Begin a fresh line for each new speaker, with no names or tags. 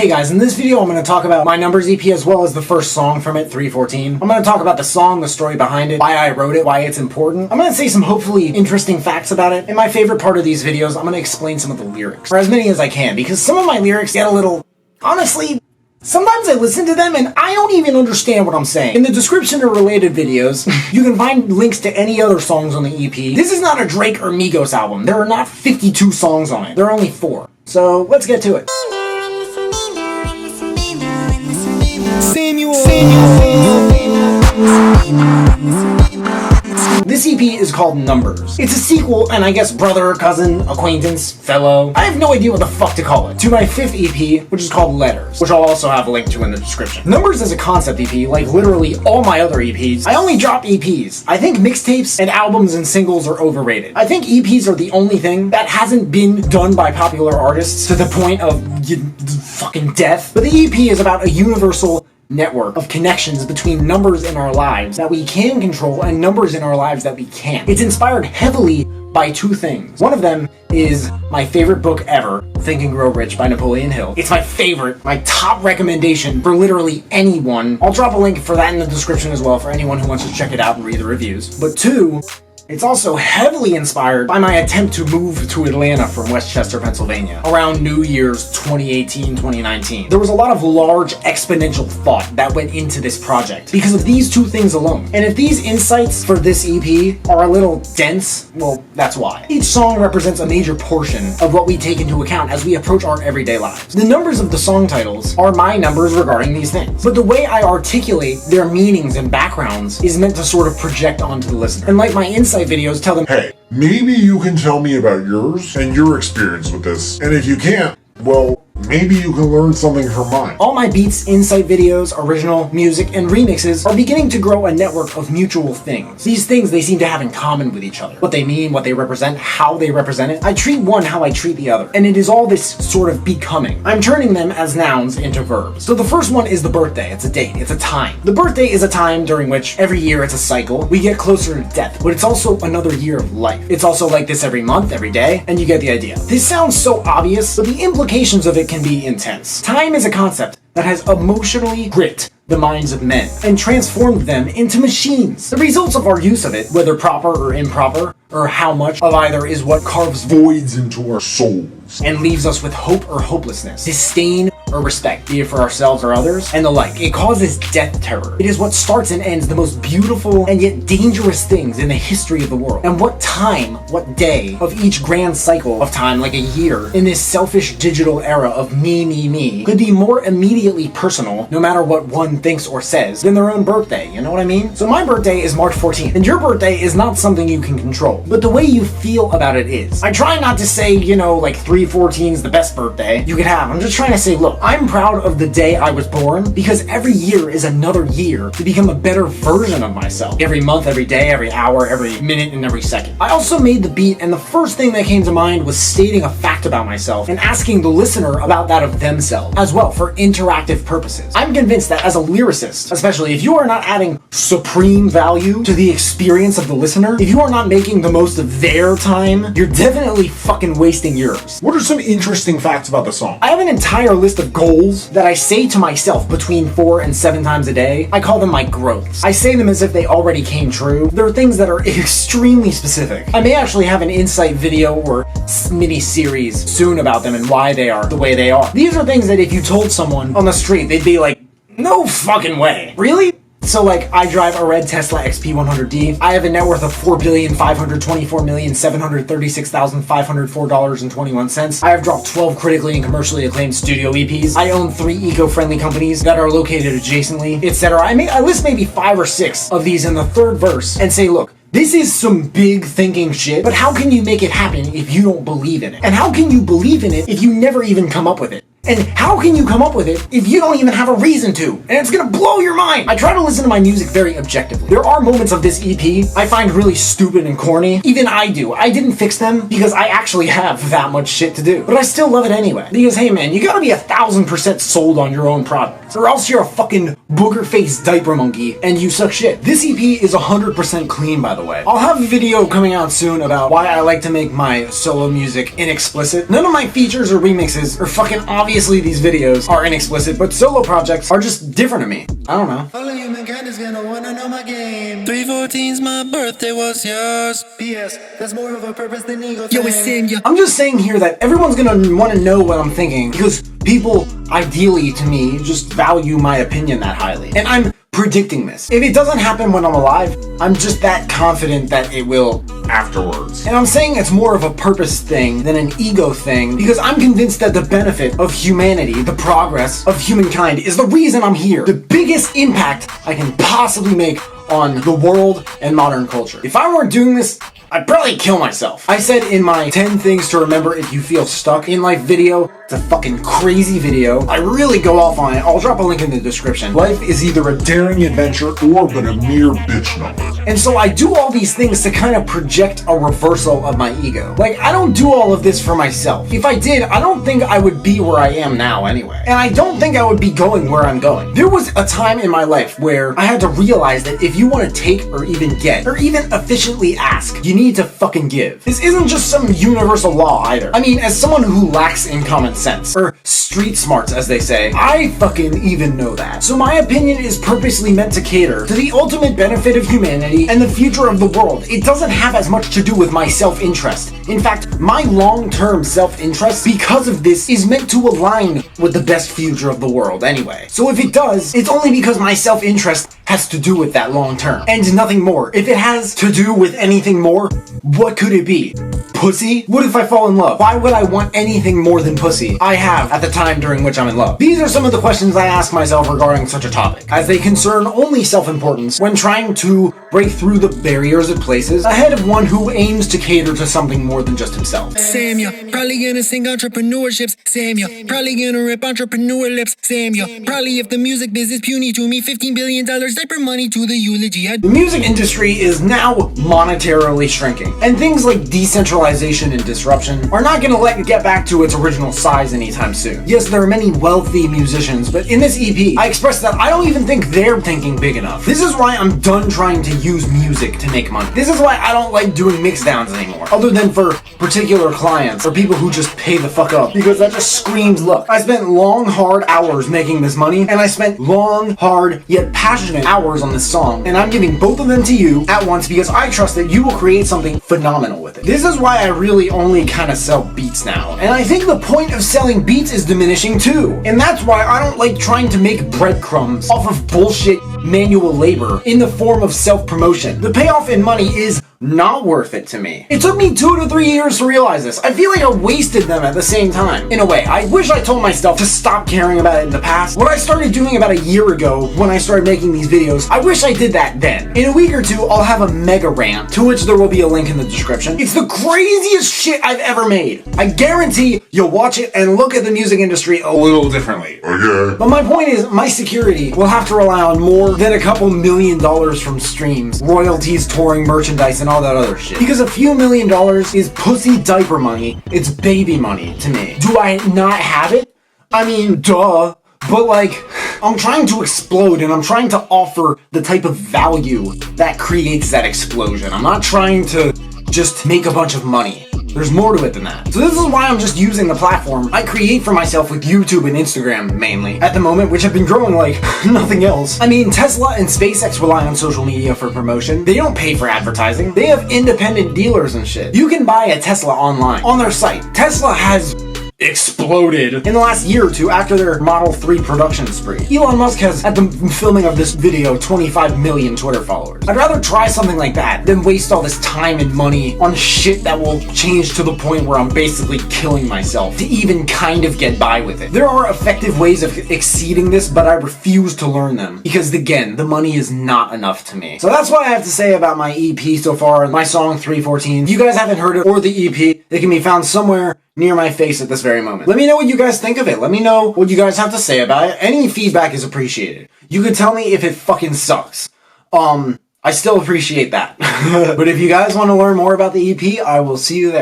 Hey guys, in this video I'm going to talk about my Numbers EP as well as the first song from it, 314. I'm going to talk about the song, the story behind it, why I wrote it, why it's important. I'm going to say some hopefully interesting facts about it. And my favorite part of these videos, I'm going to explain some of the lyrics, or as many as I can, because some of my lyrics get a little, honestly, sometimes I listen to them and I don't even understand what I'm saying. In the description or related videos, you can find links to any other songs on the EP. This is not a Drake or Migos album. There are not 52 songs on it. There are only 4. So let's get to it. This EP is called Numbers. It's a sequel, and I guess brother, cousin, acquaintance, fellow, I have no idea what the fuck to call it, to my 5th EP, which is called Letters, which I'll also have a link to in the description. Numbers is a concept EP, like literally all my other EPs. I only drop EPs. I think mixtapes and albums and singles are overrated. I think EPs are the only thing that hasn't been done by popular artists to the point of fucking death. But the EP is about a universal network of connections between numbers in our lives that we can control and numbers in our lives that we can't. It's inspired heavily by 2 things. One of them is my favorite book ever, Think and Grow Rich by Napoleon Hill. It's my favorite, my top recommendation for literally anyone. I'll drop a link for that in the description as well for anyone who wants to check it out and read the reviews. But 2, it's also heavily inspired by my attempt to move to Atlanta from Westchester, Pennsylvania, around New Year's 2018-2019. There was a lot of large exponential thought that went into this project because of these 2 things alone. And if these insights for this EP are a little dense, well, that's why. Each song represents a major portion of what we take into account as we approach our everyday lives. The numbers of the song titles are my numbers regarding these things, but the way I articulate their meanings and backgrounds is meant to sort of project onto the listener. And like my insight videos tell them,
hey, maybe you can tell me about yours and your experience with this, and if you can't, well, maybe you can learn something from mine.
All my beats, insight videos, original music, and remixes are beginning to grow a network of mutual things. These things they seem to have in common with each other. What they mean, what they represent, how they represent it. I treat one how I treat the other. And it is all this sort of becoming. I'm turning them as nouns into verbs. So the first one is the birthday. It's a date. It's a time. The birthday is a time during which every year it's a cycle. We get closer to death, but it's also another year of life. It's also like this every month, every day, and you get the idea. This sounds so obvious, but the implications of it can be intense. Time is a concept that has emotionally gripped the minds of men and transformed them into machines. The results of our use of it, whether proper or improper, or how much of either, is what carves voids into our souls and leaves us with hope or hopelessness, disdain or respect, be it for ourselves or others, and the like. It causes death terror. It is what starts and ends the most beautiful and yet dangerous things in the history of the world. And what time, what day of each grand cycle of time, like a year, in this selfish digital era of me, could be more immediately personal, no matter what one thinks or says, than their own birthday, you know what I mean? So my birthday is March 14th, and your birthday is not something you can control, but the way you feel about it is. I try not to say, you know, like 314 is the best birthday you could have. I'm just trying to say, look, I'm proud of the day I was born because every year is another year to become a better version of myself. Every month, every day, every hour, every minute, and every second. I also made the beat, and the first thing that came to mind was stating a fact about myself and asking the listener about that of themselves as well for interactive purposes. I'm convinced that as a lyricist, especially if you are not adding supreme value to the experience of the listener, if you are not making the most of their time, you're definitely fucking wasting yours.
What are some interesting facts about the song?
I have an entire list of goals that I say to myself between 4 and 7 times a day. I call them my growths. I say them as if they already came true. They're things that are extremely specific. I may actually have an insight video or mini series soon about them and why they are the way they are. These are things that if you told someone on the street, they'd be like, no fucking way. Really? So like, I drive a red Tesla XP100D. I have a net worth of $4,524,736,504.21. I have dropped 12 critically and commercially acclaimed studio EPs. I own 3 eco-friendly companies that are located adjacently, etc. I list maybe 5 or 6 of these in the 3rd verse and say, look, this is some big thinking shit, but how can you make it happen if you don't believe in it? And how can you believe in it if you never even come up with it? And how can you come up with it if you don't even have a reason to? And it's gonna blow your mind! I try to listen to my music very objectively. There are moments of this EP I find really stupid and corny. Even I do. I didn't fix them because I actually have that much shit to do. But I still love it anyway. Because hey man, you gotta be 1000% sold on your own product. songs, or else you're a fucking booger-faced diaper monkey and you suck shit. This EP is 100% clean, by the way. I'll have a video coming out soon about why I like to make my solo music inexplicit. None of my features or remixes, or fucking obviously these videos, are inexplicit, but solo projects are just different to me. I don't know.
All of you mankind is gonna wanna know my game. 314's my birthday, was yours? P.S. That's more of a purpose than ego. Yo, it's Sam, yo.
I'm just saying here that everyone's gonna want to know what I'm thinking because people, ideally to me, just value my opinion that highly. And I'm predicting this. If it doesn't happen when I'm alive, I'm just that confident that it will
afterwards.
And I'm saying it's more of a purpose thing than an ego thing because I'm convinced that the benefit of humanity, the progress of humankind, is the reason I'm here. The biggest impact I can possibly make on the world and modern culture. If I weren't doing this, I'd probably kill myself. I said in my 10 things to remember if you feel stuck in life video, it's a fucking crazy video. I really go off on it. I'll drop a link in the description.
Life is either a daring adventure or but a mere bitch number.
And so I do all these things to kind of project a reversal of my ego. Like, I don't do all of this for myself. If I did, I don't think I would be where I am now anyway. And I don't think I would be going where I'm going. There was a time in my life where I had to realize that if you want to take or even get, or even efficiently ask, you need to fucking give. This isn't just some universal law either. I mean, as someone who lacks in common sense, or street smarts as they say, I fucking even know that. So my opinion is purposely meant to cater to the ultimate benefit of humanity and the future of the world. It doesn't have as much to do with my self-interest. In fact, my long-term self-interest, because of this, is meant to align with the best future of the world anyway. So if it does, it's only because my self-interest has to do with that long-term, and nothing more. If it has to do with anything more, what could it be? Pussy? What if I fall in love? Why would I want anything more than pussy? I have at the time during which I'm in love. These are some of the questions I ask myself regarding such a topic, as they concern only self-importance when trying to break through the barriers it places ahead of one who aims to cater to something more than just himself.
Sam, yo. Probably gonna sing entrepreneurships. Sam, yo. Probably gonna rip entrepreneur lips. Sam, yo. Probably if the music business puny to me, $15 billion diaper money to the eulogy.
The music industry is now monetarily shrinking, and things like decentralization and disruption are not going to let it get back to its original size anytime soon. Yes, there are many wealthy musicians, but in this EP, I expressed that I don't even think they're thinking big enough. This is why I'm done trying to use music to make money. This is why I don't like doing mixdowns anymore, other than for particular clients or people who just pay the fuck up, because that just screams luck. I spent long, hard hours making this money, and I spent long, hard, yet passionate hours on this song, and I'm giving both of them to you at once because I trust that you will create something phenomenal with it. This is why I really only kind of sell beats now, and I think the point of selling beats is diminishing too, and that's why I don't like trying to make breadcrumbs off of bullshit manual labor in the form of self-promotion. The payoff in money is not worth it to me. It took me 2 to 3 years to realize this. I feel like I wasted them at the same time. In a way, I wish I told myself to stop caring about it in the past. What I started doing about a year ago when I started making these videos, I wish I did that then. In a week or two, I'll have a mega rant, to which there will be a link in the description. It's the craziest shit I've ever made. I guarantee you'll watch it and look at the music industry a little differently.
Okay.
But my point is, my security will have to rely on more than a couple $1 million from streams, royalties, touring, merchandise, and all that other shit. Because a few $1 million is pussy diaper money. It's baby money to me. Do I not have it? I mean, duh. But like, I'm trying to explode and I'm trying to offer the type of value that creates that explosion. I'm not trying to just make a bunch of money. There's more to it than that. So this is why I'm just using the platform I create for myself with YouTube and Instagram mainly at the moment, which have been growing like nothing else. I mean, Tesla and SpaceX rely on social media for promotion. They don't pay for advertising. They have independent dealers and shit. You can buy a Tesla online on their site. Tesla has exploded in the last year or two after their Model 3 production spree. Elon Musk has, at the filming of this video, 25 million Twitter followers. I'd rather try something like that than waste all this time and money on shit that will change to the point where I'm basically killing myself to even kind of get by with it. There are effective ways of exceeding this, but I refuse to learn them because, again, the money is not enough to me. So that's what I have to say about my EP so far, my song 314. If you guys haven't heard it or the EP, it can be found somewhere near my face at this very moment. Let me know what you guys think of it. Let me know what you guys have to say about it. Any feedback is appreciated. You can tell me if it fucking sucks. I still appreciate that. But if you guys want to learn more about the EP, I will see you there.